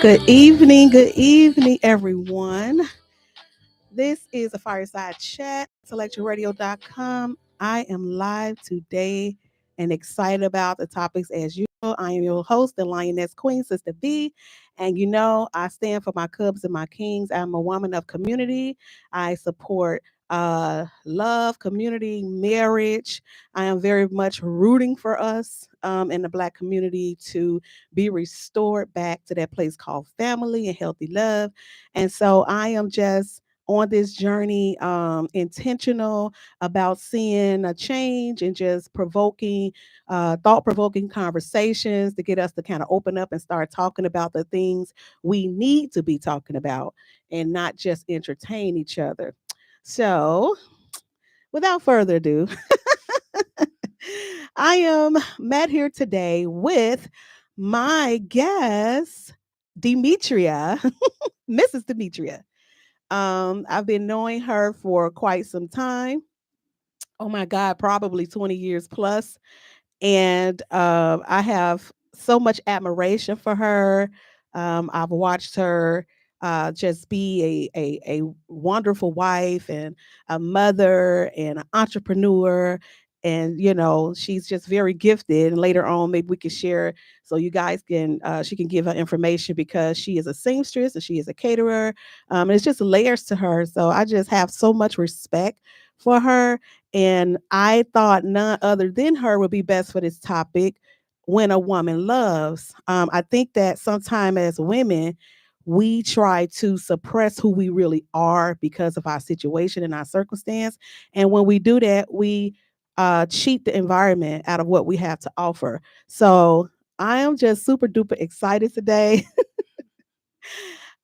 Good evening, everyone. This is a Fireside Chat, IntellectualRadio.com. I am live today and excited about the topics as usual. I am your host, the Lioness Queen, Sister B. And you know, I stand for my cubs and my kings. I'm a woman of community. I support love, community, marriage. I am very much rooting for us in the Black community to be restored back to that place called family and healthy love. And so I am just on this journey, intentional about seeing a change and just provoking, thought provoking conversations to get us to kind of open up and start talking about the things we need to be talking about and not just entertain each other. So, without further ado, I am met here today with my guest, Demetria, Mrs. Demetria. I've been knowing her for quite some time. Oh my God, probably 20 years plus. And I have so much admiration for her. I've watched her just be a wonderful wife and a mother and an entrepreneur. And you know she's just very gifted. And later on, maybe we can share so you guys can she can give her information because she is a seamstress and she is a caterer. And it's just layers to her. So I just have so much respect for her, and I thought none other than her would be best for this topic when a woman loves. I think that sometimes as women, we try to suppress who we really are because of our situation and our circumstance. And when we do that, we cheat the environment out of what we have to offer. So I am just super duper excited today.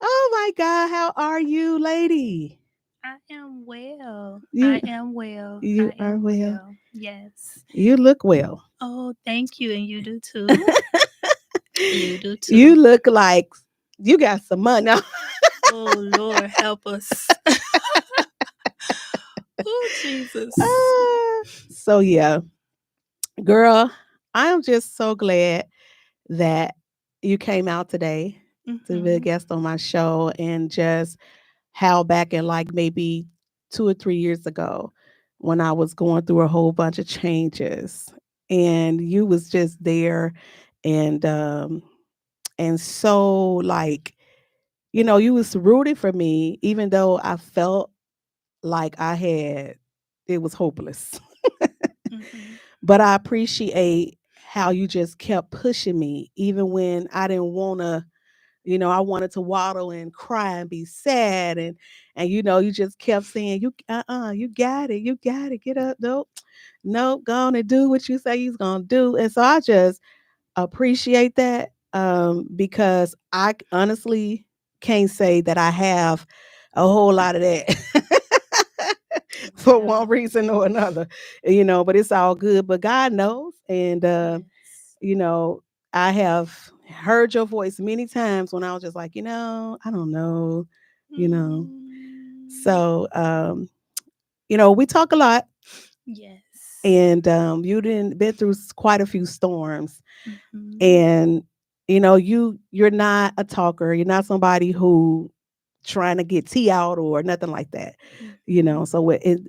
Oh my God, how are you, lady? I am well. I You am well. you I are am well. well. Yes. You look well. Oh, thank you. And you do too. You do You too. look like you got some money. Oh, Lord, help us. Oh, Jesus. So yeah, girl, I am just so glad that you came out today to be a Mm-hmm. guest on my show and just how back in like maybe 2 or 3 years ago when I was going through a whole bunch of changes and you was just there and so like you was rooting for me even though I felt like it was hopeless. Mm-hmm. But I appreciate how you just kept pushing me, even when I didn't want to. I wanted to waddle and cry and be sad, and you just kept saying, you got it, you got it, get up, nope, nope, go on and do what you say you's gonna do. And so I just appreciate that because honestly can't say that I have a whole lot of that. For one Well, reason or another, but it's all good. But God knows. And, yes. you know, I have heard your voice many times when I was just like, I don't know, you know. Mm, So, we talk a lot yes. and you didn't been through quite a few storms. Mm-hmm. And, you're not a talker. You're not somebody who trying to get tea out or nothing like that. Mm-hmm. So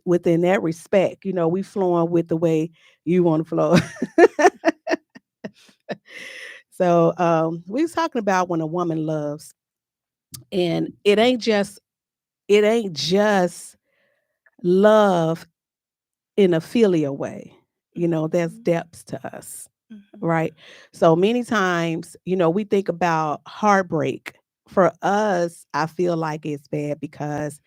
within that respect, we flowing with the way you want to flow. So we was talking about when a woman loves, and it ain't just love in a filial way. There's Mm-hmm. depths to us, Mm-hmm. right? So many times, we think about heartbreak. For us, I feel like it's bad because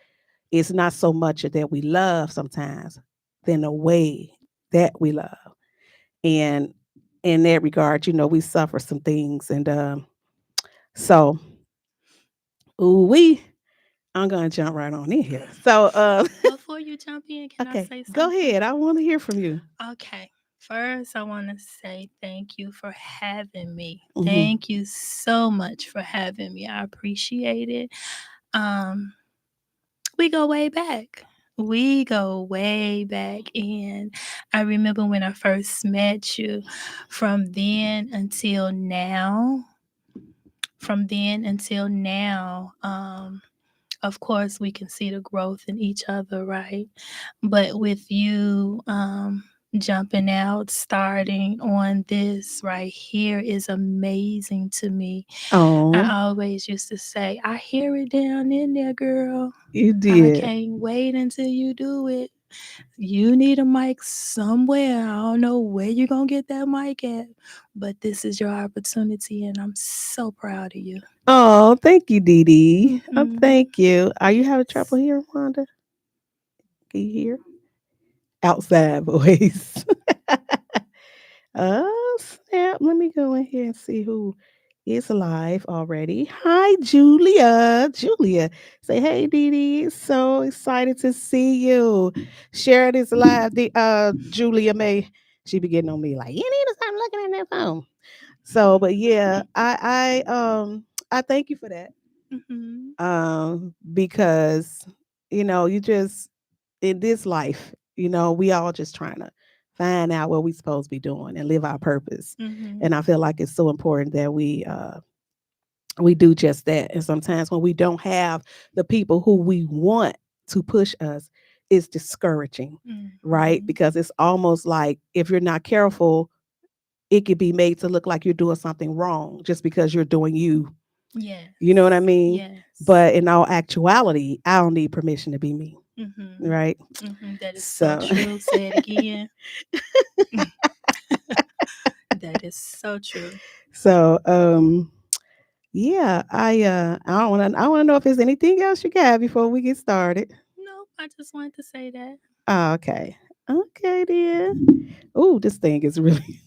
it's not so much that we love sometimes than the way that we love. And in that regard, we suffer some things. And so, we I'm gonna jump right on in here. So, Before you jump in, can I okay, say go something? ahead. I want to hear from you. Okay. First, I want to say thank you for having me. Hmm. Thank you so much for having me. I appreciate it. Um, we go way back. We go way back. And I remember when I first met you, from then until now, from then until now, of course, we can see the growth in each other, right? But with you jumping out, starting on this right here is amazing to me. Oh, I always used to say, I hear it down in there, girl. you I did. can't wait until you do it. You need a mic somewhere. I don't know where you're going to get that mic at, but this is your opportunity, and I'm so proud of you. Oh, thank you, Dee Dee. Oh, Mm-hmm. thank you. Are you having trouble Yes. here, Wanda? Can you hear? Outside voice. Oh, snap. Let me go in here and see who is live already. Hi, Julia. Julia, say, hey, Dee Dee. So excited to see you. Share this live. Julia May, she be getting on me like, you need to stop looking at that phone. So, but yeah, I thank you for that. Mm-hmm. Because, you just, in this life, we all just trying to find out what we supposed to be doing and live our purpose. Mm-hmm. And I feel like it's so important that we do just that. And sometimes when we don't have the people who we want to push us, it's discouraging, right? Mm-hmm. Because it's almost like if you're not careful, it could be made to look like you're doing something wrong just because you're doing you. Yes. You know what I mean? Yes. But in all actuality, I don't need permission to be me, Mm-hmm. right? Mm-hmm. That is so So true. Say it again. That is so true. so yeah, I want to know if there's anything else you got before we get started. Nope, I just wanted to say that. Oh, okay. Okay, dear. Oh, this thing is really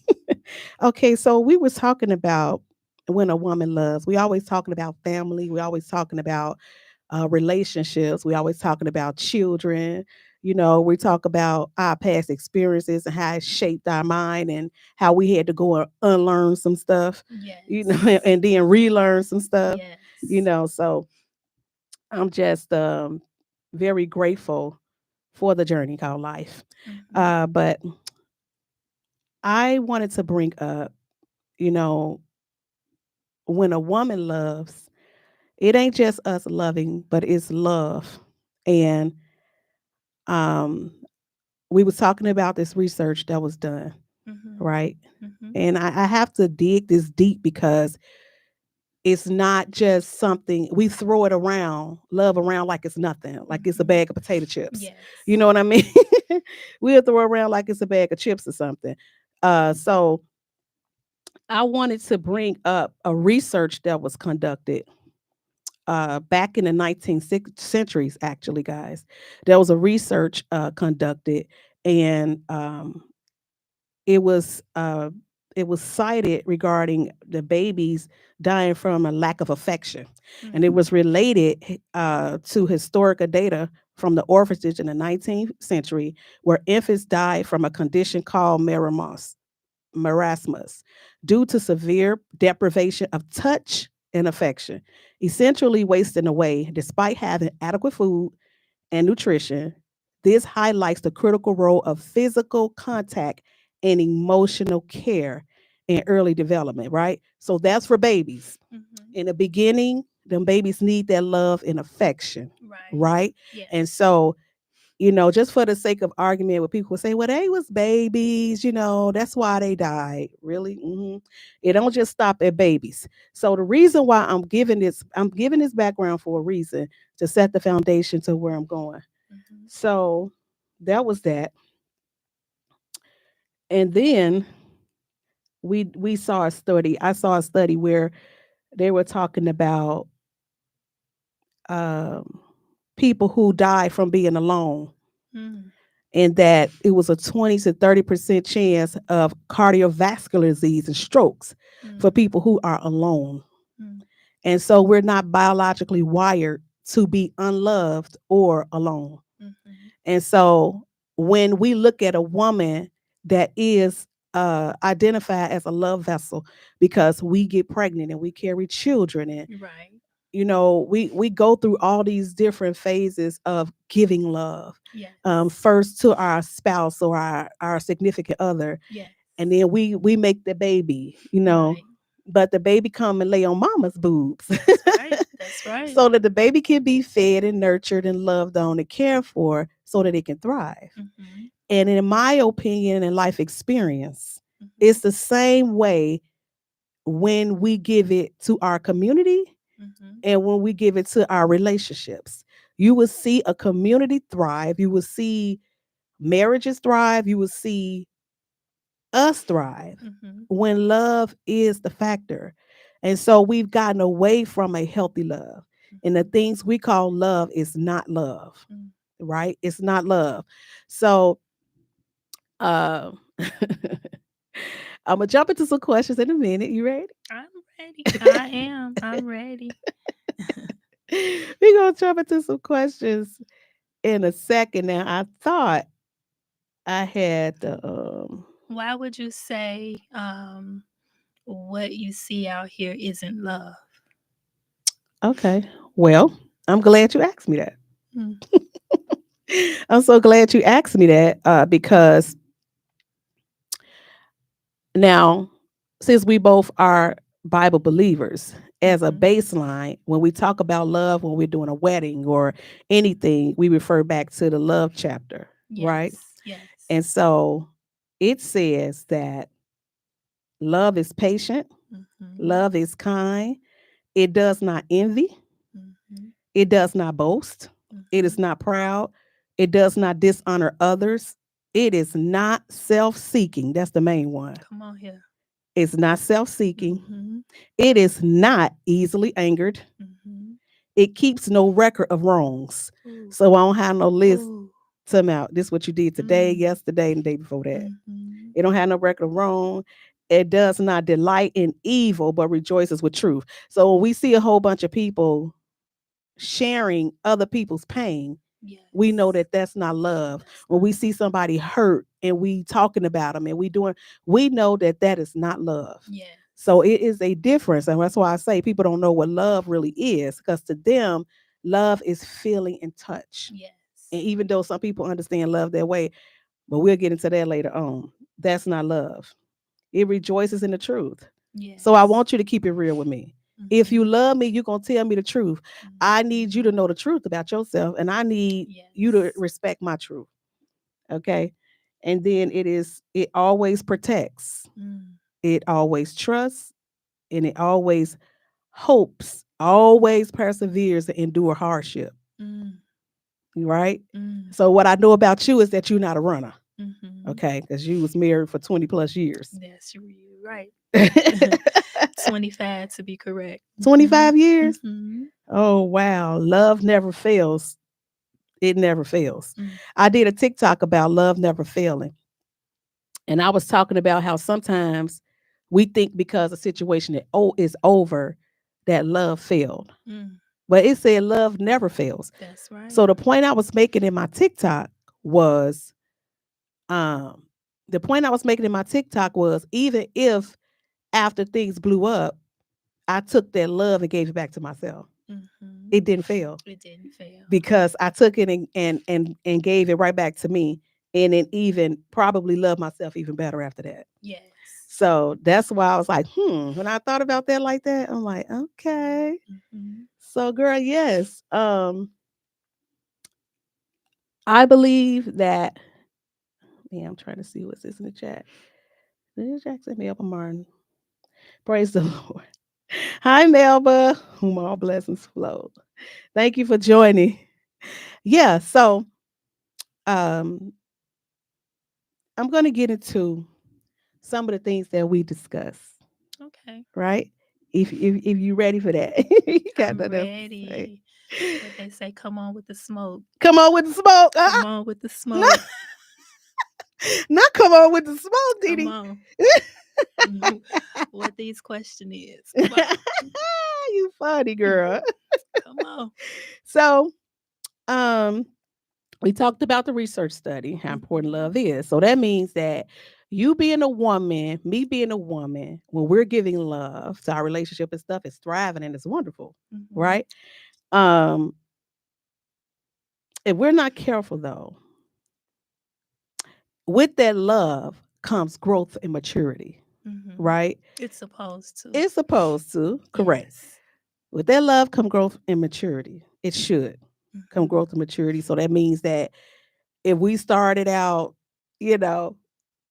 okay. So we was talking about when a woman loves. We always talking about family. We always talking about relationships. We always talking about children. We talk about our past experiences and how it shaped our mind and how we had to go and unlearn some stuff, Yes. and then relearn some stuff. Yes. So I'm just very grateful for the journey called life. Mm-hmm. But I wanted to bring up, you know, when a woman loves, it ain't just us loving, but it's love. And um, we was talking about this research that was done, Mm-hmm. right? Mm-hmm. And I have to dig this deep because it's not just something we throw it around, love around like it's nothing, like it's a Mm-hmm. bag of potato chips. You Yes. know what I mean? We'll throw it around like it's a bag of chips or something. So I wanted to bring up a research that was conducted back in the 19th centuries, actually, guys. There was a research conducted, and it was uh, it was cited regarding the babies dying from a lack of affection, and it Mm-hmm. was related to historical data from the orphanage in the 19th century, where infants died from a condition called marasmus due to severe deprivation of touch and affection, essentially wasting away despite having adequate food and nutrition. This highlights the critical role of physical contact and emotional care in early development, right? So that's for babies. Mm-hmm. In the beginning, them babies need that love and affection, Right. right? And Yes. so, just for the sake of argument, where people say, well, they was babies, that's why they died. Really? It don't just stop at babies. So the reason why I'm giving this background for a reason to set the foundation to where I'm going. Mm-hmm. So that was that. And then we saw a study. I saw a study where they were talking about um, people who died from being alone, Mm-hmm. and that it was a 20 to 30% chance of cardiovascular disease and strokes for people who are alone. Mm-hmm. And so we're not biologically wired to be unloved or alone. Mm-hmm. And so when we look at a woman that is identified as a love vessel, because we get pregnant and we carry children, and Right. we go through all these different phases of giving love, Yes. first to our spouse or our significant other, Yes. and then we make the baby. Right. but the baby come and lay on mama's boobs That's right. That's right. so that the baby can be fed and nurtured and loved on and cared for so that it can thrive. Mm-hmm. And in my opinion and life experience, Mm-hmm. it's the same way when we give it to our community Mm-hmm. and when we give it to our relationships. You will see a community thrive. You will see marriages thrive. You will see us thrive Mm-hmm. when love is the factor. And so we've gotten away from a healthy love. And the Mm-hmm. things we call love is not love, Mm. right? It's not love. So uh, I'm gonna jump into some questions in a minute. You ready? I'm ready. I am. I'm ready. We're gonna jump into some questions in a second. Now, I thought I had the Why would you say what you see out here isn't love? okay. Well, I'm glad you asked me that. Mm. I'm so glad you asked me that because now, since we both are Bible believers, as a Mm-hmm. baseline, when we talk about love, when we're doing a wedding or anything, we refer back to the love chapter, right? Yes. Yes. And so it says that love is patient, Mm-hmm. love is kind, it does not envy, Mm-hmm. it does not boast, it Mm-hmm. is not proud, it does not dishonor others, it is not self seeking. That's the main one. Come on here. It's not self seeking. Mm-hmm. It is not easily angered. Mm-hmm. It keeps no record of wrongs. Ooh. So I don't have no list Ooh. to them out. This is what you did today, Mm. yesterday, and the day before that. Mm-hmm. It don't have no record of wrong. It does not delight in evil, but rejoices with truth. So when we see a whole bunch of people sharing other people's pain, we know Yes. that that's not love. That's When not we love. see somebody hurt and we talking about them and we know that that is not love. So Yes. it is a difference, and that's why I say people don't know what love really is, because to them, love is feeling and touch. And Yes. even though some people understand love that way, but we'll get into that later on. That's not love. It rejoices in the truth. So I Yes. want you to keep it real with me. If you Mm-hmm. love me, you're going to tell me the truth. I need you to Mm-hmm. know the truth about yourself, and I need you to Yes. respect my truth. Okay. And then it always protects, Mm. it always trusts, and it always hopes, always perseveres and endure hardship. Mm. Right. Mm. So what I know about you is that you're not a runner. Mm-hmm. Okay. Because you was married for 20 plus years. That's you right. 25 to be correct. Mm-hmm. 25 years. Mm-hmm. Oh, wow. Love never fails. It never fails. Mm. I did a TikTok about love never failing. And I was talking about how sometimes we think because a situation is over that love failed. Mm. But it said love never fails. That's right. So the point I was making in my TikTok was um the point I was making in my TikTok was even if after things blew up, I took that love and gave it back to myself. Mm-hmm. It didn't fail It didn't fail. because I took it and gave it right back to me, and then even probably loved myself even better after that. Yes. So that's why I was like, when I thought about that like that, I'm like, okay. Mm-hmm. So girl, yes. I believe that I'm trying to see what's this in the chat. Jackson Melba Martin. Praise the Lord. Hi, Melba, whom all blessings flow. Thank you for joining. Yeah, so um, I'm going to get into some of the things that we discuss, Okay. right? If you're ready for that, you got I'm nothing else to say. ready. What they say, come on with the smoke. Come on with the smoke. Come on with the No, smoke. not come on with the smoke, Come Didi. on. What these question is. Come on. You funny girl. Come on. So, um, we talked about the research study, how important Mhm. love is. So that means that you being a woman, me being a woman, when we're giving love to our relationship and stuff, it's thriving and it's wonderful, Mhm. right? Um, if we're not careful though, with that love comes growth and maturity. Mm-hmm. right? It's supposed to. It's supposed to, correct. Yes. With that love come growth and maturity. It should come Mm-hmm. growth and maturity. So that means that if we started out, you know,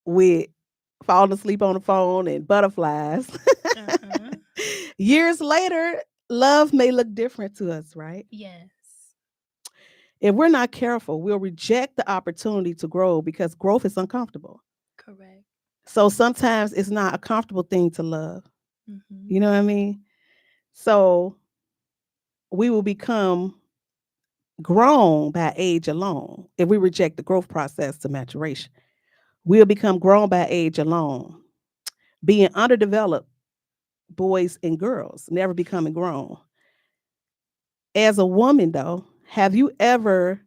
with falling asleep on the phone and butterflies, Uh-huh. years later, love may look different to us, right? Yes. If we're not careful, we'll reject the opportunity to grow because growth is uncomfortable. Correct. So sometimes it's not a comfortable thing to love. Mm-hmm. You know what I mean? So we will become grown by age alone if we reject the growth process to maturation. We'll become grown by age alone, being underdeveloped boys and girls, never becoming grown. As a woman, though, have you ever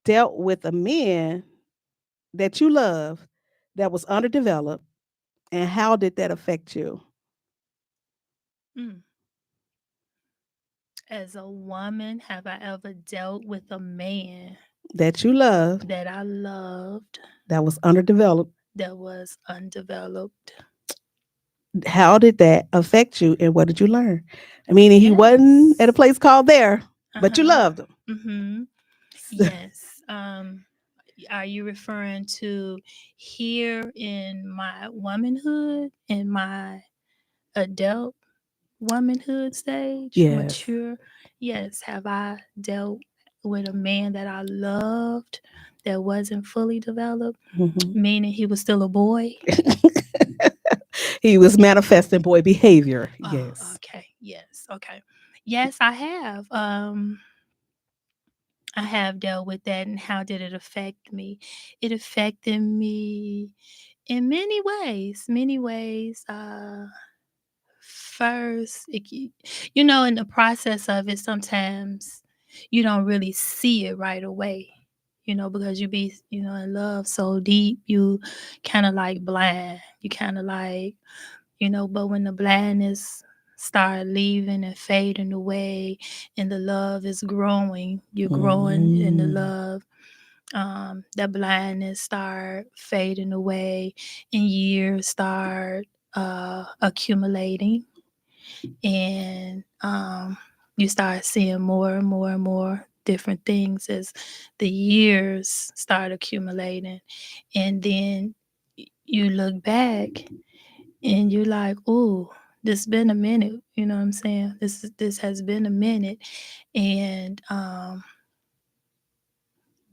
dealt with a man that you love that was underdeveloped, and how did that affect you? Mm. As a woman, have I ever dealt with a man That you loved that I loved that was underdeveloped, that was undeveloped? how did that affect you and what did you learn? I mean, he wasn't at a Yes. place called there, but you Uh-huh. loved him. Mm-hmm. Yes. Are you referring to here in my womanhood, in my adult womanhood stage, Yes. mature? Yes. Have I dealt with a man that I loved that wasn't fully developed, Mhm. meaning he was still a boy? He was manifesting boy behavior. Oh, Yes. okay. Yes. Okay. Yes, I have. I have dealt with that, and how did it affect me? It affected me in many ways. Many ways. First, in the process of it, sometimes you don't really see it right away. Because you be, in love so deep, you kind of like blind. You kind of like, but when the blindness start leaving and fading away, and the love is growing, you're growing in the Mm. love. That blindness start fading away, and years start accumulating, and you start seeing more and more and more different things as the years start accumulating, and then you look back and you're like, "Oh, this been a minute." You know what I'm saying? This has been a minute, and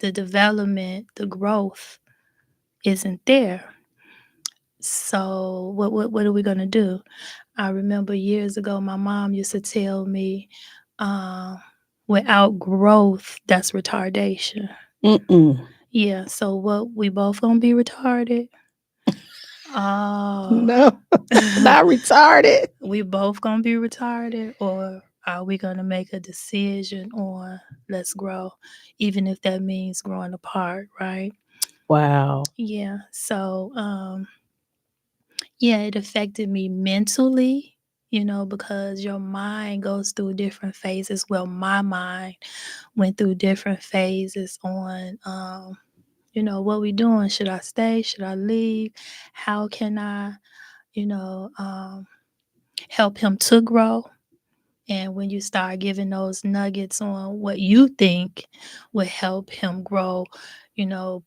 the development, the growth isn't there. So what are we gonna do? I remember years ago, my mom used to tell me, uh, without growth, that's retardation. Mm-mm. Yeah. So what? We both gonna be retarded? Oh. No, not retarded. We both gonna be retarded, or are we gonna make a decision on let's grow, even if that means growing apart, right? Wow. Yeah. So yeah, it affected me mentally, because your mind goes through different phases. Well, my mind went through different phases on, what we doing? Should I stay? Should I leave? How can I, you know, um, help him to grow? And when you start giving those nuggets on what you think would help him grow,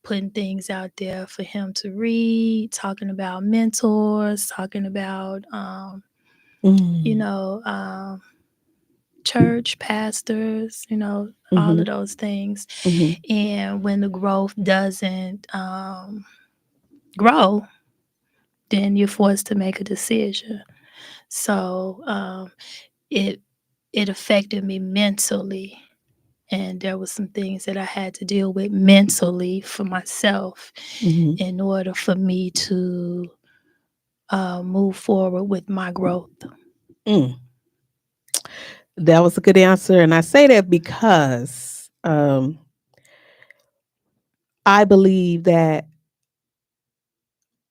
putting things out there for him to read, talking about mentors, talking about, you Mm. know, um, church pastors, all Mm-hmm. of those things. Mm-hmm. And when the growth doesn't grow, then you're forced to make a decision. So it it affected me mentally, and there was some things that I had to deal with mentally for myself Mm-hmm. in order for me to move forward with my growth. Mm. That was a good answer. And I say that because I believe that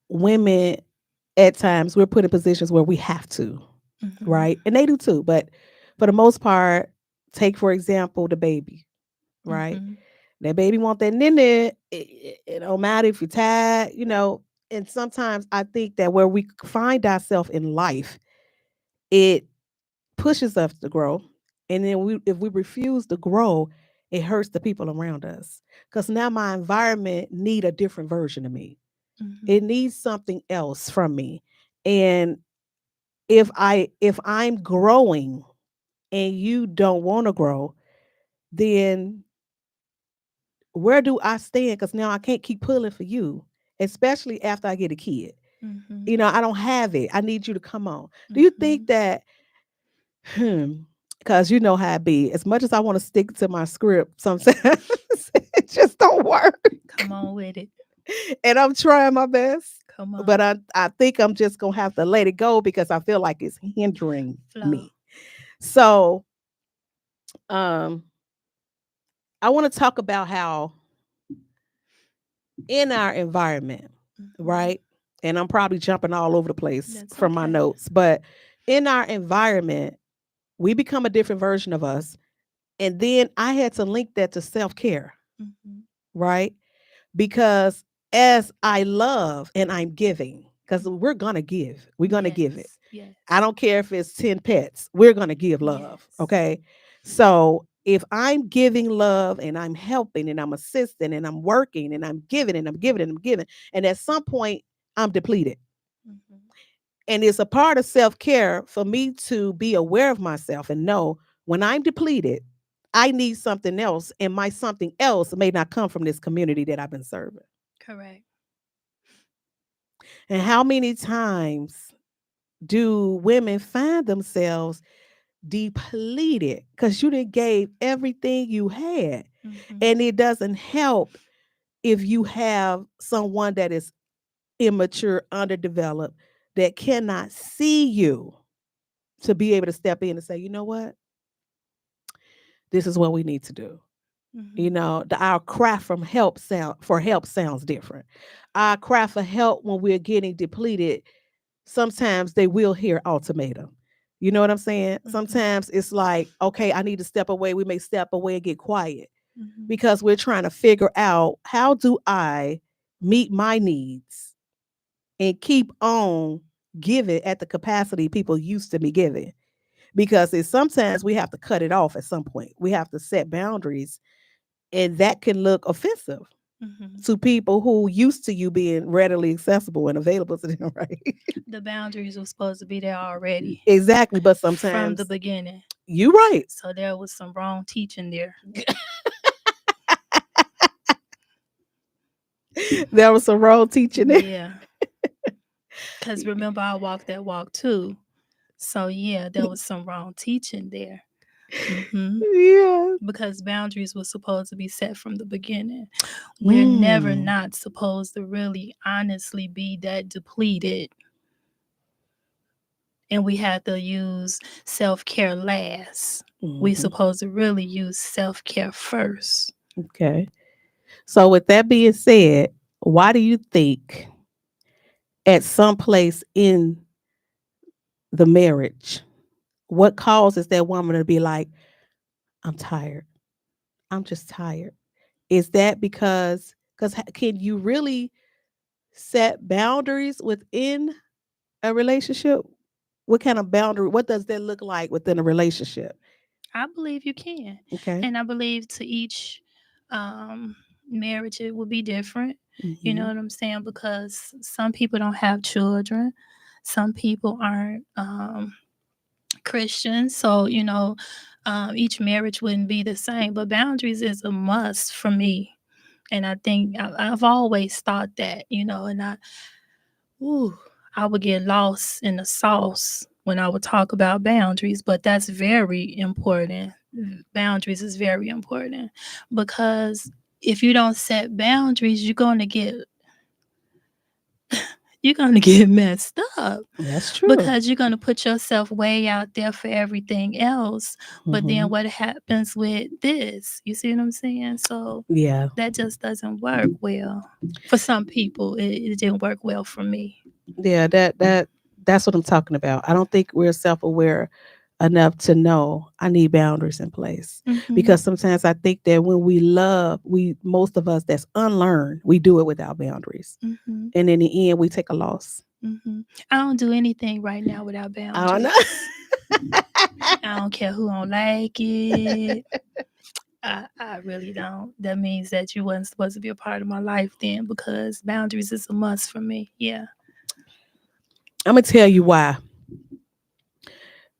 women, at times, we're put in positions where we have to, Hmm. right? And they do too. But for the most part, take, for example, the baby, right? Hmm. That baby want that nene. It don't matter if you're tired, And sometimes I think that where we find ourselves in life, it pushes us to grow. And then if we refuse to grow, it hurts the people around us. Because now my environment need a different version of me. It Mhm. needs something else from me. And if I'm growing and you don't want to grow, then where do I stand? Because now I can't keep pulling for you, especially after I get a kid. Mhm. I don't have it. I need you to come on. Do you think Mhm. that, because you know how it be, as much as I want to stick to my script, sometimes it just don't work. Come on with it. And I'm trying my best. Come But on. I think I'm just gonna have to let it go because I feel like it's hindering Flow. me. So um I want to talk about how in our environment, Mhm. right? And I'm probably jumping all over the place That's from my okay. notes, but in our environment, we become a different version of us. And then I had to link that to self care, Mhm. right? Because as I love and I'm giving, because we're going to give it. Yes. I Yes. don't care if it's 10 pets, we're going to give love. Yes. Okay. So if I'm giving love and I'm helping and I'm assisting and I'm working and I'm giving and I'm giving and I'm giving, and at some point I'm depleted. Mhm. And it's a part of self care for me to be aware of myself and know when I'm depleted, I need something else. And my something else may not come from this community that I've been serving. Correct. And how many times do women find themselves depleted because you done gave everything you had? Mhm. And it doesn't help if you have someone that is immature, underdeveloped, that cannot see you to be able to step in and say, you know what? This is what we need to do. Mhm. Our cry for help sounds different. Our cry for help when we're getting depleted, sometimes they will hear ultimatum. You know what I'm saying? Mhm. Sometimes it's like, okay, I need to step away. We may step away and get quiet Mhm. because we're trying to figure out, how do I meet my needs and keep on giving at the capacity people used to be giving? Because it's sometimes we have to cut it off at some point. We have to set boundaries, and that can look offensive Mhm. to people who used to you being readily accessible and available to them, right? The boundaries were supposed to be there already Exactly. But from the sometimes beginning. you're right. So there was some wrong teaching there. There was some wrong teaching there. Yeah. Because remember, I walked that walk too. So yeah, there was some wrong teaching there. Yeah. Because boundaries were supposed to be set from the beginning. We're never Mm. not supposed to really honestly be that depleted. And we have to use self-care last. We Hmm. supposed to really use self-care first. Okay. So, with that being said, why do you think at some place in the marriage, what causes that woman to be like, I'm tired? I'm just tired. Is that because can you really set boundaries within a relationship? What kind of boundary? What does that look like within a relationship? I believe you can. Okay. And I believe to each um, marriage, it will be different. You know Hmm. what I'm saying? Because some people don't have children, some people aren't Christians. So, each marriage wouldn't be the same. But boundaries is a must for me. And I think I've always thought that, and ooh, I would get lost in the sauce when I would talk about boundaries, but that's very important. Boundaries is very important because if you don't set boundaries, you're going to get messed up That's true. because you're going to put yourself way out there for everything else. But then Hmm. what happens with this? You see what I'm saying? So Yeah. that just doesn't work well. For some people, it didn't work well for me. Yeah. That's what I'm talking about. I don't think we're self aware enough to know I need boundaries in place. Mm-hmm. Because sometimes I think that when we love, most of us that's unlearned, we do it without boundaries. Mm-hmm. And in the end, we take a loss. Mm-hmm. I don't do anything right now without I don't boundaries. know. I don't care who don't like it. I really don't. That means that you wasn't supposed to be a part of my life then, because boundaries is a must for me. Yeah. I'm gonna tell you why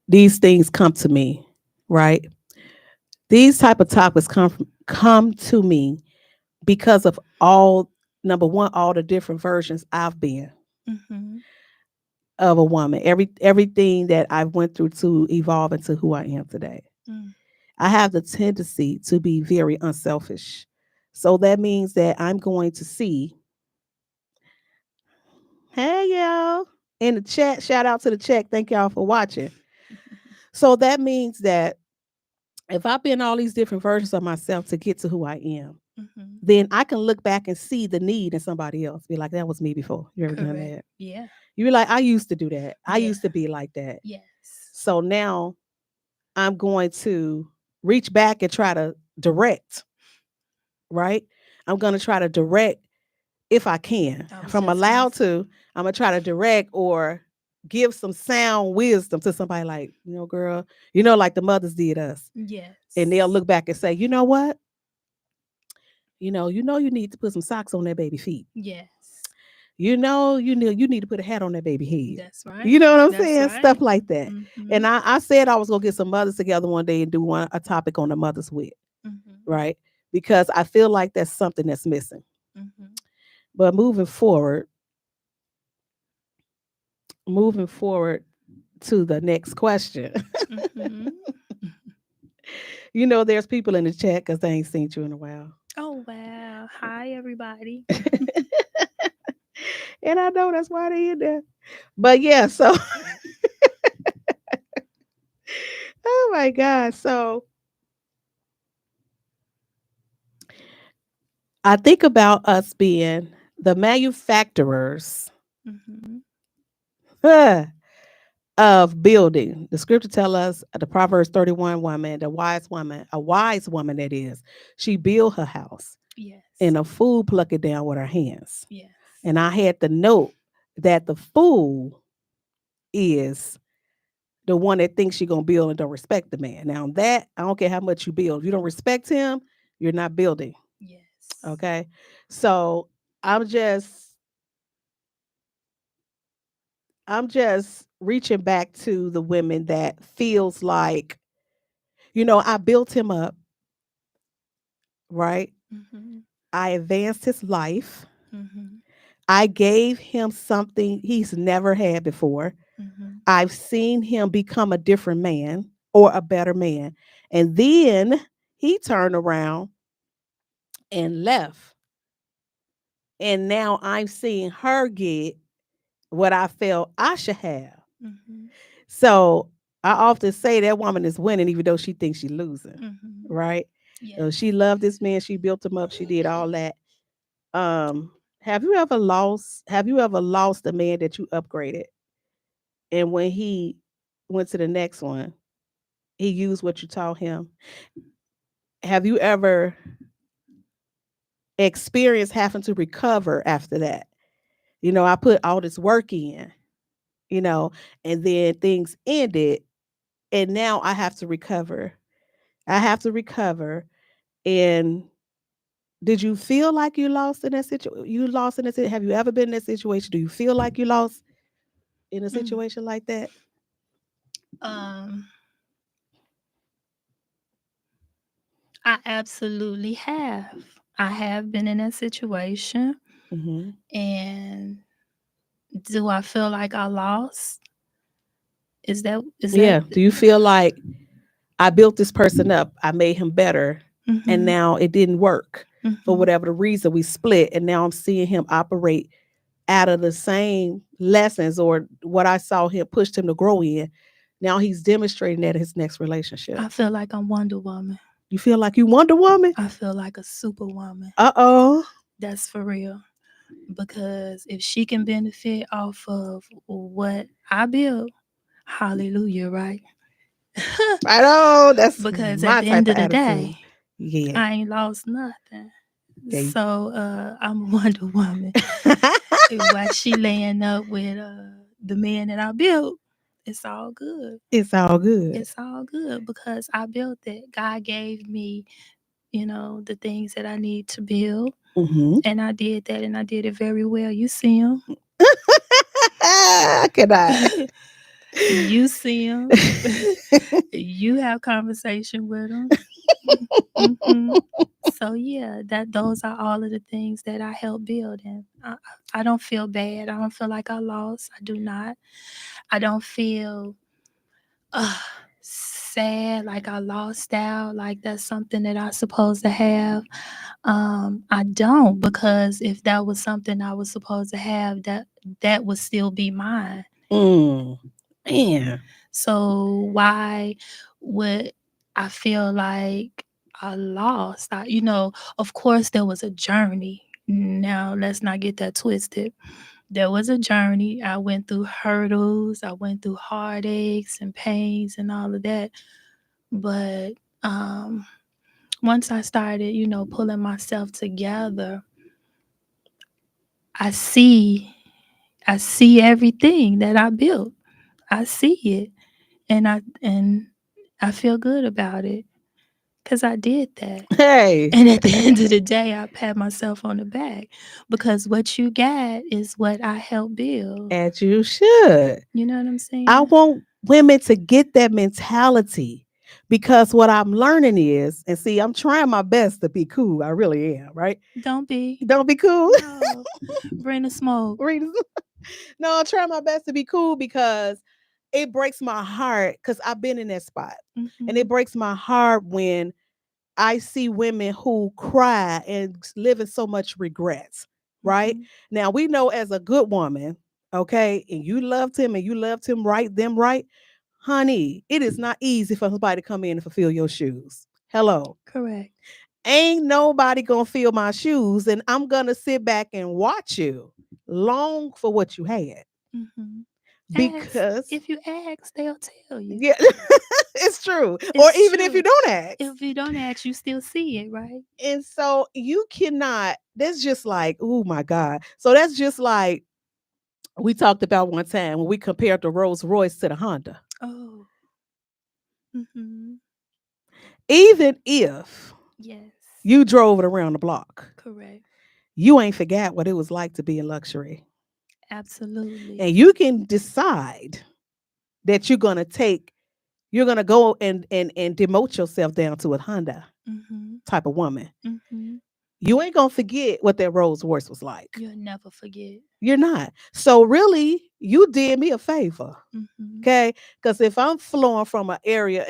these things come to me, right? These type of topics come to me because of all, number one, all the different versions I've been Mm-hmm. of a woman. Everything that I went through to evolve into who I am today. Mm. I have the tendency to be very unselfish. So that means that I'm going to see, hey y'all, in the chat, shout out to the chat. Thank y'all for watching. So that means that if I've been all these different versions of myself to get to who I am, Mm-hmm. then I can look back and see the need in somebody else. Be like, that was me before. You ever done Correct. that? Yeah. You be like, I used to do that. I Yeah. used to be like that. Yes. So now I'm going to reach back and try to direct, right? I'm going to try to direct if I can. I If was I'm just gonna allowed say. to, I'm going to try to direct or give some sound wisdom to somebody like, girl, like the mothers did us. And they'll Yes. look back and say, you know what? You need to put some socks on that baby feet. Yes. You need to put a hat on that baby head. That's right. You know what I'm That's saying? Stuff right. like that. Mm-hmm. And I said I was gonna get some mothers together one day and do a topic on the mother's wit, Mm-hmm. right? Because I feel like that's something that's missing. Mm-hmm. But moving forward to the next question. Mm-hmm. There's people in the chat because they ain't seen you in a while. Oh wow. Hi everybody. And I know that's why they in there. But yeah, so oh my God. So I think about us being the manufacturers Mm-hmm. of building. The scripture tell us the Proverbs 31 woman, the wise woman, a wise woman that is, she build her house Yes. and a fool pluck it down with her hands. Yes. And I had to note that the fool is the one that thinks she gonna build and don't respect the man. Now that I don't care how much you build, if you don't respect him, you're not building. Yes. Okay. So I'm just I'm just reaching back to the women that feels like, I built him up, right? Mm-hmm. I advanced his life. Mm-hmm. I gave him something he's never had before. Mm-hmm. I've seen him become a different man or a better man. And then he turned around and left. And now I'm seeing her get what I felt I should have. Mm-hmm. So I often say that woman is winning, even though she thinks she's losing, Mm-hmm. right? She Yes. loved this man. She built him up. She did all that. Um, have you ever lost a man that you upgraded, and when he went to the next one, he used what you taught him? Have you ever experienced having to recover after that? I put all this work in, you know, and then things ended, and now I have to recover. I have to recover. And did you feel like you lost in that situation? You lost in that situation? Have you ever been in that situation? Do you feel like you lost in a Mm. situation like that? Um, I absolutely have. I have been in that situation, Hmm. and do I feel like I lost? Is that? Yeah. Do you feel like I built this person up, I made him better, and Mm-hmm. now it didn't work for Mm-hmm. whatever the reason we split, and now I'm seeing him operate out of the same lessons or what I saw him pushed him to grow in. Now he's demonstrating that in his next relationship. I feel like I'm Wonder Woman. You feel like you Wonder Woman? I feel like a superwoman. Uh-oh. That's for real. Because if she can benefit off of what I build, hallelujah, right? Right on. That's Because at my the type end of of the attitude. day, Yeah. I ain't lost nothing. Yeah. So I'm a Wonder Woman. While she laying up with the man that I built, it's all good. It's all good. It's all good because I built it. God gave me, the things that I need to build. Mm-hmm. And I did that and I did it very well. You see him. I cannot. You see him. You have conversation with him. hmm So yeah, those are all of the things that I helped build, and I don't feel bad. I don't feel like I lost. I do not. I don't feel uh, sad like I lost out. Like that's something that I supposed to have. I don't, because if that was something I was supposed to have, that would still be mine. Mm. Man. So why would I feel like I lost? Of course there was a journey. Now let's not get that twisted. There was a journey. I went through hurdles, I went through heartaches and pains and all of that. But once I started, pulling myself together, I see I see everything that I built. I see it, and I feel good about it because I did that. Hey. And at the end of the day, I pat myself on the back because what you got is what I helped build. As you should. You know what I'm I saying? want women to get that mentality because what I'm learning is, and see, I'm trying my best to be cool. I really am, right? Don't be. Don't be cool. No. Bring the smoke. Readers. No, I try my best to be cool because it breaks my heart because I've been in that spot. And it Mm-hmm. breaks my heart when I see women who cry and live in so much regrets, right? Mm-hmm. Now we know as a good woman, okay, and you loved him right, them right, honey, it is not easy for somebody to come in and fulfill your shoes. Hello. Correct. Ain't nobody gonna fill my shoes, and I'm gonna sit back and watch you long for what you had. Mm-hmm. Ask. Because If you ask, they'll tell you. yeah, it's true. Or It's even if you true. don't ask. If you don't ask, you still see it, right? And so you cannot, that's just like, oh my God. So that's just like we talked about one time when we compared the Rolls Royce to the Honda. Oh. Mm-hmm. Even if Yes. you drove it around the block, Correct. you ain't forgot what it was like to be in luxury. Absolutely. And you can decide that you're gonna go and demote yourself down to a Honda Mm-hmm. type of woman. Mm-hmm. You ain't gonna forget what that Rolls Royce was like. You'll never forget. You're not. So really, you did me a favor. Mm-hmm. Okay, because if I'm flowing from an area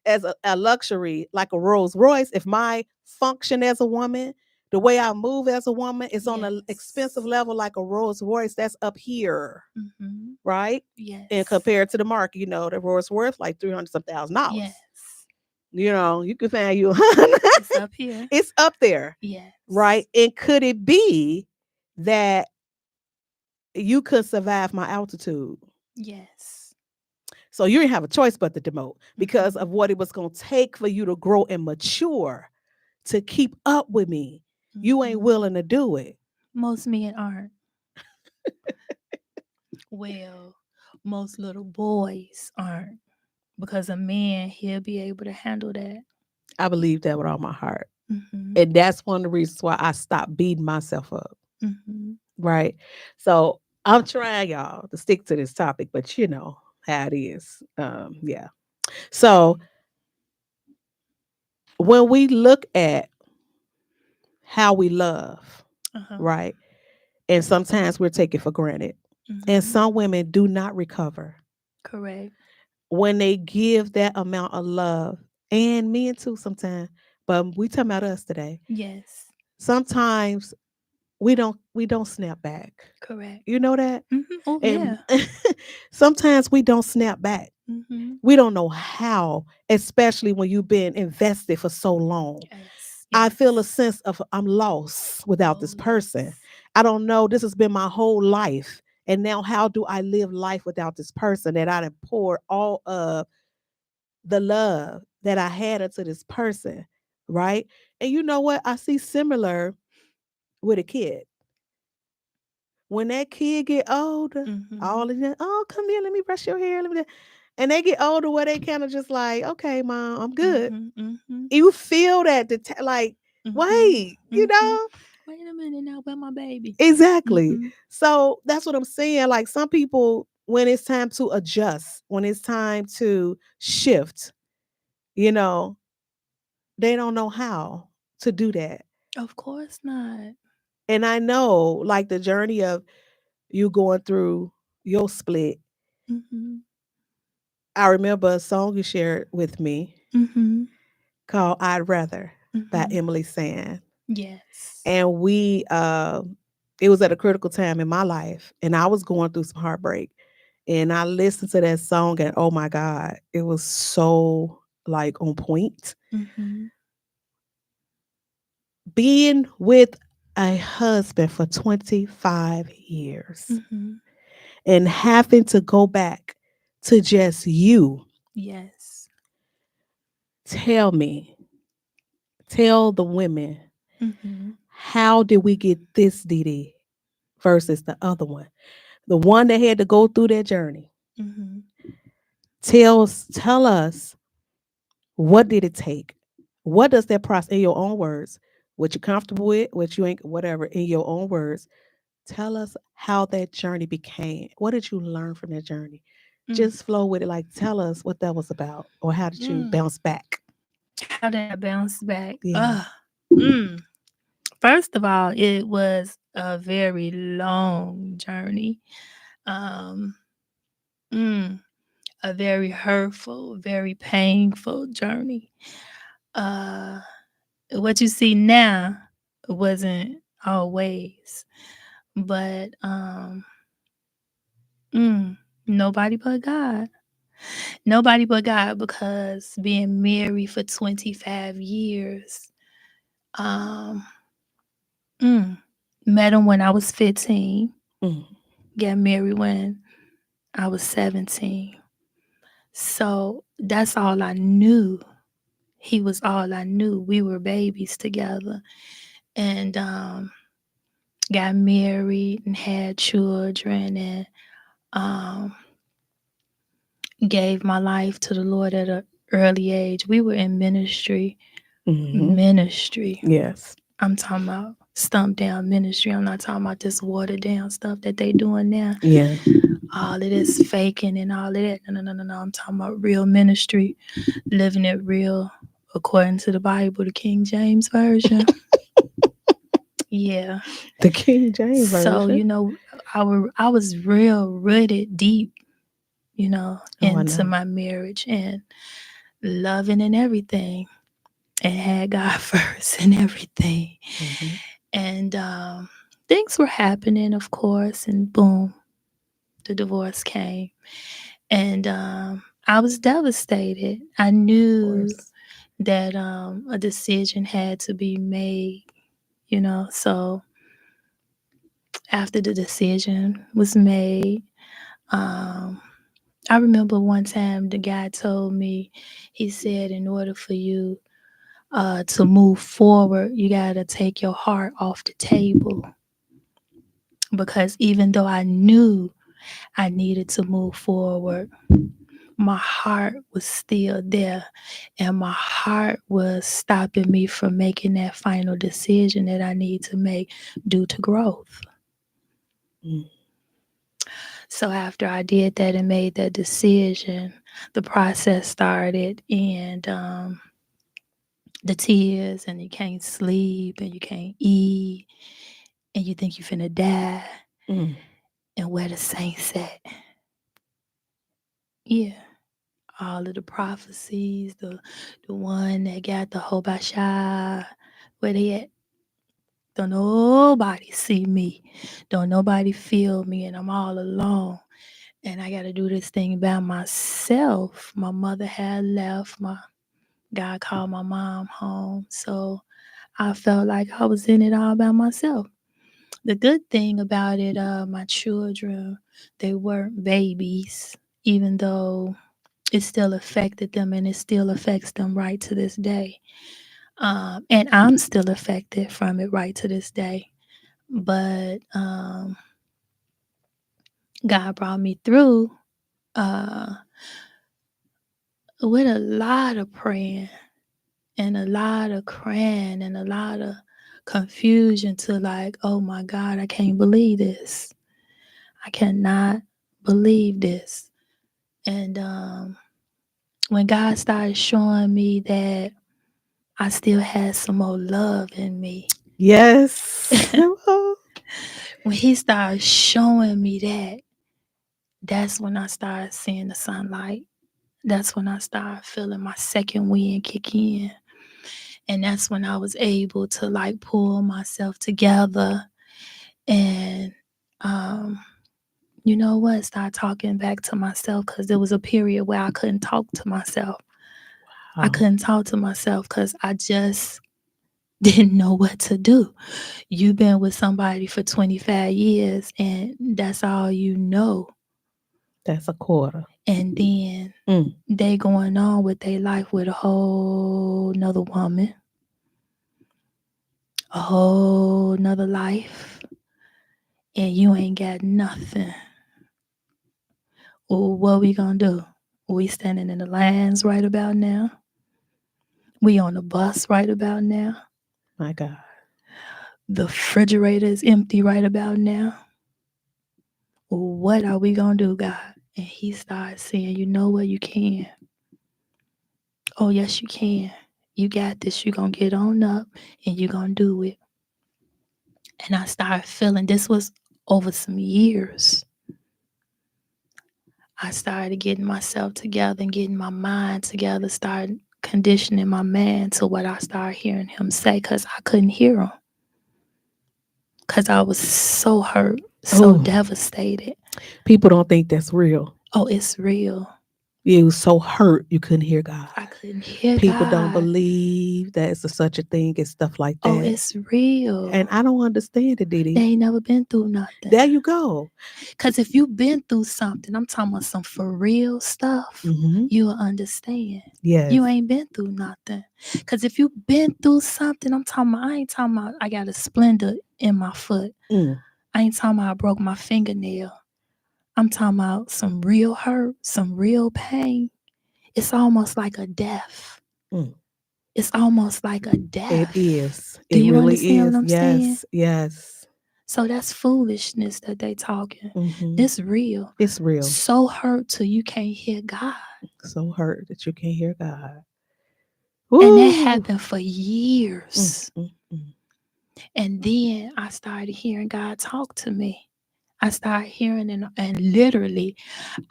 as a luxury like a Rolls Royce, if my function as a woman, the way I move as a woman is on an expensive Yes. level like a Rolls Royce, that's up here, Mm-hmm. right? And Yes. compared to the market, the Rolls worth like 300 some $1,000. Yes. You can find you It's up here. it's up there, right? Yes. And could it be that you could survive my altitude? Yes. So you didn't have a choice but to demote because Mm-hmm. of what it was going to take for you to grow and mature to keep up with me. You ain't Mm-hmm. willing to do it. Most men aren't. Well, most little boys aren't. Because a man, he'll be able to handle that. I believe that with all my heart. Mm-hmm. And that's one of the reasons why I stopped beating myself up. Mm-hmm. Right. So I'm trying, y'all, to stick to this topic, but you know how it is. Yeah. So when we look at how we love, Uh-huh. right? And sometimes we're taken for granted. And Mm-hmm. some women do not recover Correct. when they give that amount of love, and men too sometimes, but we talking about us today. Yes. Sometimes we don't snap back. Correct. You know that? Mm-hmm. Oh And yeah. sometimes we don't snap back. Mm-hmm. We don't know how, especially when you've been invested for so long. Yes. I feel a Yes. sense of I'm lost without Oh this person. yes. I don't know. This has been my whole life. And now how do I live life without this person that I done poured all of the love that I had unto this person, right? And you know what? I see similar with a kid. When that kid get older, Mhm. all of them, oh, come here, let me brush your hair, let me. And they get older where they kind of just like, okay, mom, I'm good. Mhm. Mhm. You feel that like, Mhm. wait, Mhm. Wait a minute now, where my baby? exactly. Mhm. So that's what I'm saying. Like some people, when it's time to adjust, when it's time to shift, you know, they don't know how to do that. Of course not. And I know, like the journey of you going through your split. Mhm. I remember a song you shared with me Mhm. called "I'd Rather" by Mhm. Emily Sand, Yes. and it was at a critical time in my life, and I was going through some heartbreak, and I listened to that song, and oh my God, it was so like on point. Mhm. Being with a husband for 25 years Mhm. and having to go back to just you. Yes. Tell me, tell the women, Mhm. how did we get this DD versus the other one? The one that had to go through that journey. Mhm. Tell us, what did it take? What does that process, in your own words, what you're comfortable with, what you ain't, whatever, in your own words, tell us how that journey became. What did you learn from that journey? Mm. Just flow with it. Like, tell us what that was about, or how did you Mm. bounce back? How did I bounce back? Yeah. Mm. First of all, it was a very long journey. Um, mm, a very hurtful, very painful journey. Uh, what you see now wasn't always, but mm, nobody but God. Nobody but God, because being married for 25 years, um, mm, met him when I was 15, Mm, got married when I was 17. So that's all I knew. He was all I knew. We were babies together, and got married and had children, and um, gave my life to the Lord at an early age. We were in ministry. hmm Ministry. Yes. I'm talking about stump down ministry. I'm not talking about this watered down stuff that they doing now. Yeah. All of this faking and all of that. No, no, no, no, no. I'm talking about real ministry, living it real according to the Bible, the King James Version. Yeah. The King James So, version. I was real rooted deep, Oh, I into know. my marriage and loving and everything, and had God first and everything. Hmm. And things were happening, of course, and boom, the divorce came. And I was devastated. I Of knew course. that a decision had to be made, So after the decision was made, um, I remember one time the guy told me, he said, in order for you to move forward, you got to take your heart off the table. Because even though I knew I needed to move forward, my heart was still there, and my heart was stopping me from making that final decision that I need to make due to growth. Mm. So after I did that and made that decision, the process started, and the tears, and you can't sleep, and you can't eat, and you think you're finna die, Mm. and where the saints at? Yeah. All of the prophecies, the one that got the Hobasha, where they at? Don't nobody see me. Don't nobody feel me, and I'm all alone. And I got to do this thing by myself. My mother had left. My God called my mom home, so I felt like I was in it all by myself. The good thing about it, my children, they weren't babies, even though it still affected them, and it still affects them right to this day. And I'm still affected from it right to this day. But God brought me through uh, with a lot of praying and a lot of crying and a lot of confusion to like, oh my God, I can't believe this. I cannot believe this. And when God started showing me that I still had some more love in me, Yes. when He started showing me that, that's when I started seeing the sunlight. That's when I started feeling my second wind kick in. And that's when I was able to like pull myself together and, you know what, start talking back to myself, because there was a period where I couldn't talk to myself. I couldn't talk to myself because I just didn't know what to do. You've been with somebody for 25 years and that's all you know. That's a quarter. And then they going on with their life with a whole nother woman, a whole nother life, and you ain't got nothing. Well, what we gonna do? We standing in the lines right about now. We on the bus right about now. My God. The refrigerator is empty right about now. What are we gonna do, God? And He started saying, you know what, you can. Oh, yes, you can. You got this. You're gonna get on up and you're gonna do it. And I started feeling, this was over some years. I started getting myself together and getting my mind together, started conditioning my man to what I started hearing him say, because I couldn't hear him. Because I was so hurt, so devastated. People don't think that's real. Oh, it's real. You was so hurt you couldn't hear God. I couldn't hear People God. don't believe that it's such a thing and stuff like that. Oh, it's real. And I don't understand it, Didi. They ain't never been through nothing. There you go. Because if you've been through something, I'm talking about some for real stuff, you'll understand. Yes. You ain't been through nothing. Because if you've been through something, I ain't talking about I got a splinter in my foot. I ain't talking about I broke my fingernail. I'm talking about some real hurt, some real pain. It's almost like a death. It's almost like a death. It is. Do you really understand is. what I'm saying? Yes. So that's foolishness that they talking. This real. It's real. So hurt till you can't hear God. So hurt that you can't hear God. And that happened for years. And then I started hearing God talk to me. I started hearing and literally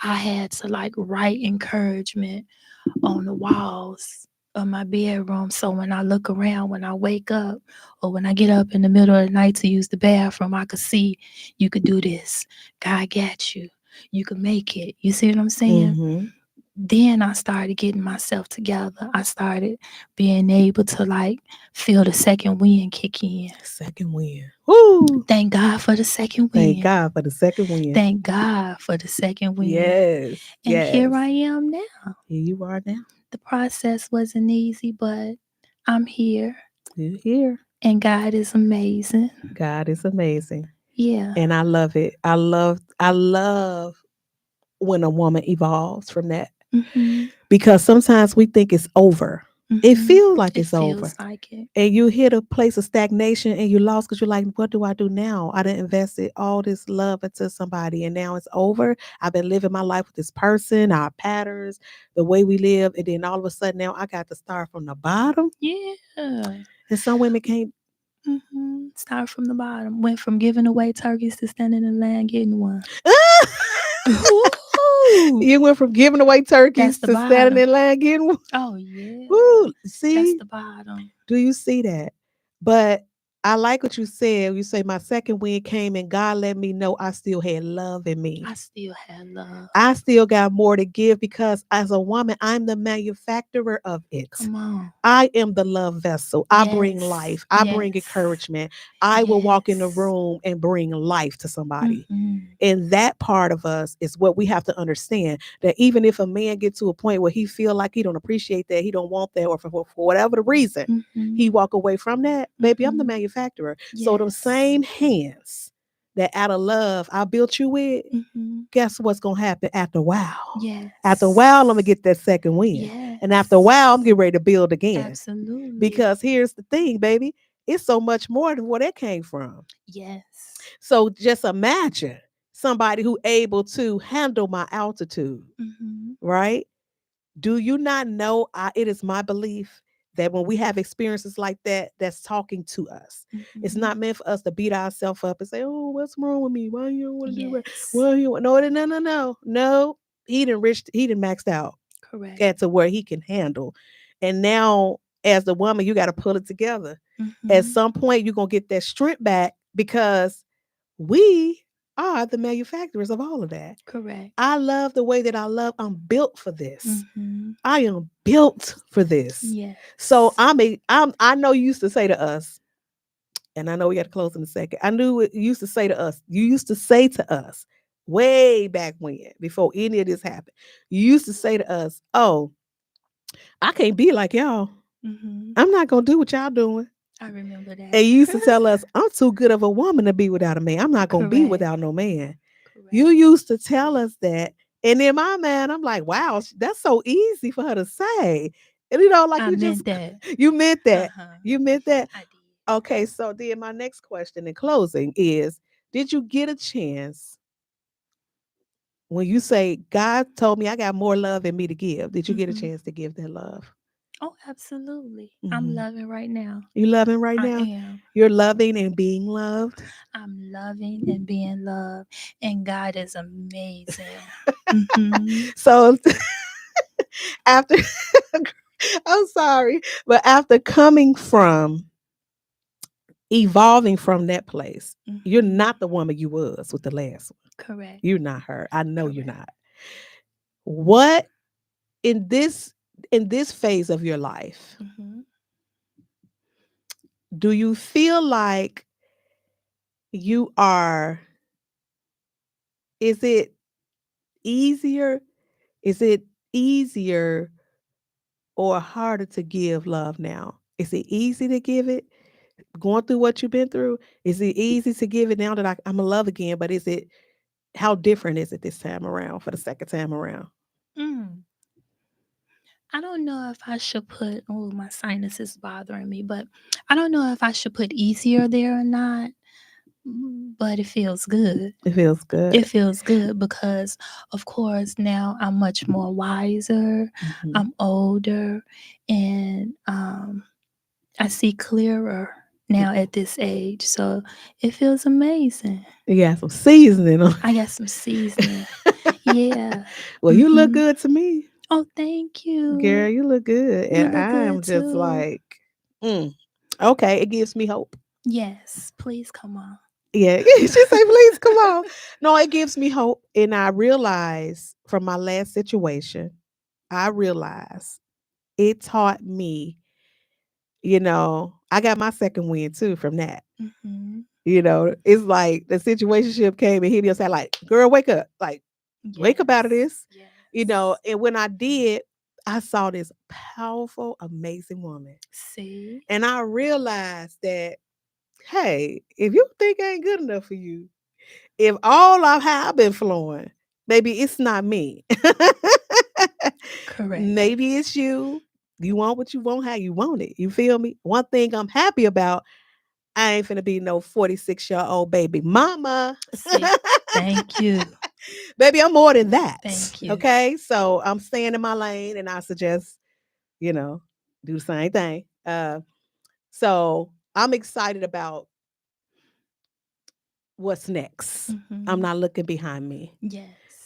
I had to like write encouragement on the walls of my bedroom. So when I look around, when I wake up or when I get up in the middle of the night to use the bathroom, I could see you could do this. God got you. You can make it. You see what I'm saying? Then I started getting myself together. I started being able to like feel the second wind kick in. Second wind. Woo! Thank God for the second wind. Thank God for the second wind. Thank God for the second wind. Yes. And here I am now. Here you are now. The process wasn't easy, but I'm here. You're here. And God is amazing. God is amazing. Yeah. And I love it. I love when a woman evolves from that. Because sometimes we think it's over. It feels like it's over. Like it. And you hit a place of stagnation and you lost because you're like, what do I do now? I done invested all this love into somebody and now it's over. I've been living my life with this person, our patterns, the way we live. And then all of a sudden now I got to start from the bottom. Yeah. And some women can't. Start from the bottom. Went from giving away turkeys to standing in line getting one. You went from giving away turkeys to standing in line getting one. Oh, yeah. Woo. See? That's the bottom. Do you see that? But I like what you said. You say my second wind came and God let me know I still had love in me. I still had love. I still got more to give because as a woman, I'm the manufacturer of it. Come on. I am the love vessel. I bring Yes. life. I bring Yes. encouragement. I will walk in the Yes. room and bring life to somebody. Mm-hmm. And that part of us is what we have to understand, that even if a man gets to a point where he feel like he don't appreciate that, he don't want that, or for whatever the reason, Mm-hmm. he walk away from that, baby, I'm the Mm-hmm. manufacturer. So them Yes. same hands that out of love I built you with, Mm-hmm. guess what's gonna happen after a while? After a while, I'm gonna Yes. get that second win. And after a Yes. while, I'm getting ready to build again. Absolutely. Because here's the thing, baby, it's so much more than where that came from. Yes. So just imagine somebody who able to handle my altitude, Mm-hmm. right? Do you not know it is my belief that when we have experiences like that, that's talking to us. It's Mm-hmm. not meant for us to beat ourselves up and say, "Oh, what's wrong with me? Why you don't want to do right? Yes. Why you no, no, no, no, no." He didn't maxed out Correct. get to where he can handle. And now, as the woman, you got to pull it together. At Mm-hmm. some point, you're going to get that strength back because we are the manufacturers of all of that. Correct. I love the way that I love. I'm built for this. Mm-hmm. I am built for this. So Yes. I know you used to say to us, and I know we got to close in a second. I knew it you used to say to us, you used to say to us way back when, before any of this happened, you used to say to us, "Oh, I can't be like y'all. Mm-hmm. I'm not gonna do what y'all doing." I remember And that. you used to tell us, "I'm too good of a woman to be without a man. I'm not gonna be Correct. without no man." You Correct. used to tell us that. And in my mind, I'm like, wow, that's so easy for her to say. And like I you just meant that. you meant that. Uh-huh. You meant that. I did. Okay, so then my next question in closing is, did you get a chance when you say God told me I got more love in me to give? Did you get a Mm-hmm. chance to give that love? Oh, absolutely. I'm Hmm. loving right now. You loving right I now? am. You're loving and being loved. I'm loving and being loved. And God is amazing. Mm-hmm. So after I'm sorry, but after coming from evolving from that place, you're Mm-hmm. not the woman you was with the last one. Correct. You're not her. I know you're Correct. not. What in this phase of your life, Mm-hmm. do you feel like you are is it easier? Is it easier or harder to give love now? Is it easy to give it? Going through what you've been through, is it easy to give it now that I'm in love again? But is it how different is it this time around for the second time around? Mm. I don't know if I should put, oh, my sinus is bothering me, but I don't know if I should put easier there or not. But it feels good. It feels It good. feels good because, of course, now I'm much more wiser, Mhm. I'm older, and I see clearer now at this age. So it feels amazing. You got some seasoning on. I got some seasoning. Yeah. Well, you look Mm-hmm. good to me, Oh, thank girl. you. You look good, You and look I good am just too. like, mm, okay. It gives me hope. Yes, please come on. Yeah, she say, please come on. No, it gives me hope, and I realize from my last situation, I realize it taught me. I got my second win too from that. Mm-hmm. It's like the situationship came and hit me upside like, girl, wake up. Like, wake up out of Yes. this. Yes. And when I did, I saw this powerful, amazing woman. See? And I realized that, hey, if you think I ain't good enough for you, if all of how I've been flowing, maybe it's not me. Correct. Maybe it's you. You want what you want, how you want it. You feel me? One thing I'm happy about, I ain't finna be no 46-year-old baby mama. See? Thank you. Baby, I'm more than that. Thank you. Okay. So I'm staying in my lane and I suggest, you know, do the same thing. So I'm excited about what's next. I'm Mm-hmm. not looking behind me.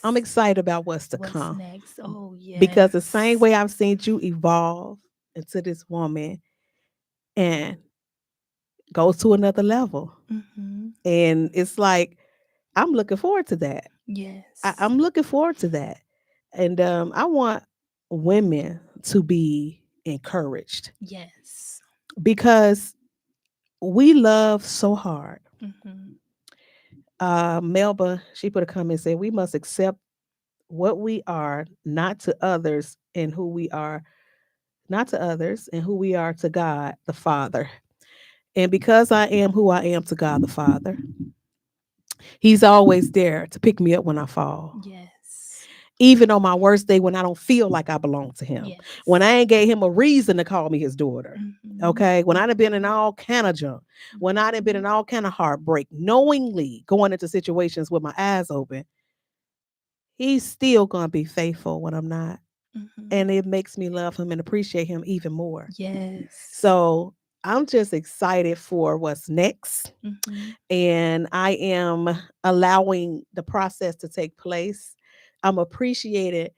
I'm Yes. excited about what's to What's come next? Oh, because the same yes. way I've seen you evolve into this woman and goes to another level. Mhm. And it's like, I'm looking forward to that. Yes. I'm looking forward to that. And I want women to be encouraged Yes. because we love so hard. Mhm. Melba, she put a comment and said, we must accept what we are, not to others, and who we are, not to others, and who we are to God the Father. And because I am who I am to God the Father, He's always there to pick me up when I fall. Yes. Even on my worst day when I don't feel like I belong to Him. When Yes. I ain't gave Him a reason to call me His daughter. Mhm. Okay. When I'd have been in Mhm. all kind of junk. When I'd have been in Mhm. all kind of heartbreak, knowingly going into situations with my eyes open, He's still gonna be faithful when I'm not. Mhm. And it makes me love Him and appreciate Him even more. Yes. So I'm just excited for what's next. Mhm. And I am allowing the process to take place. I'm appreciated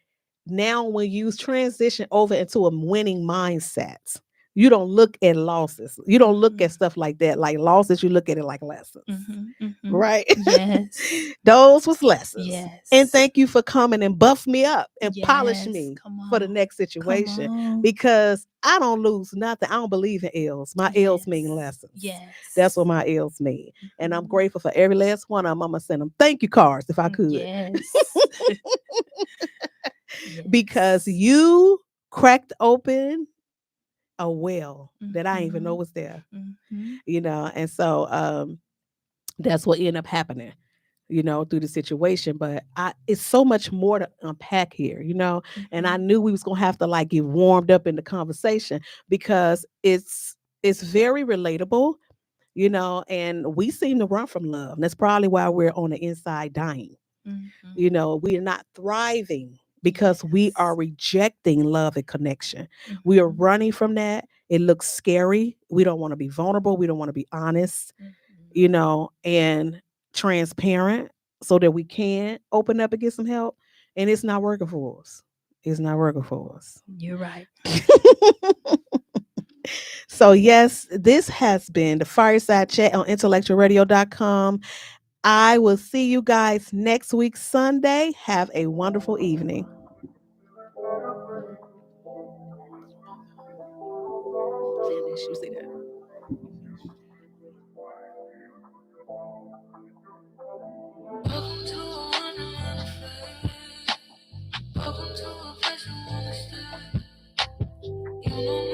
now when you transition over into a winning mindset. You don't look at losses. You don't look at Mhm. stuff like that. Like losses, you look at it like lessons. Mhm. Mhm. Right? Yes. Those was lessons. And Yes. thank you for coming and buff me up and polish Yes. me Come for the on. next Come situation on. because I don't lose nothing. I don't believe in L's. My L's mean Yes. lessons. That's what Yes. my L's mean. And I'm Mhm. grateful for every last one of them. I'm going to send them thank you cards if I could Yes. because Yes. you cracked open a well that I didn't even know Mhm. was there, Mhm. and so that's what ended up happening, through the situation. But it's so much more to unpack here, and I Mhm. knew we was gonna have to like get warmed up in the conversation because it's very relatable, and we seem to run from love. And that's probably why we're on the inside dying. Mhm. We are not thriving because we are Yes. rejecting love and connection. We are Mhm. running from that. It looks scary. We don't want to be vulnerable. We don't want to be honest, Mhm. and transparent so that we can open up and get some help. And it's not working for us. It's not working for us. You're right. So, yes, this has been the Fireside Chat on IntellectualRadio.com. I will see you guys next week, Sunday. Have a wonderful evening. Finish. You see that? Welcome to a wonderland affair. Welcome to a place you wanna stay. You know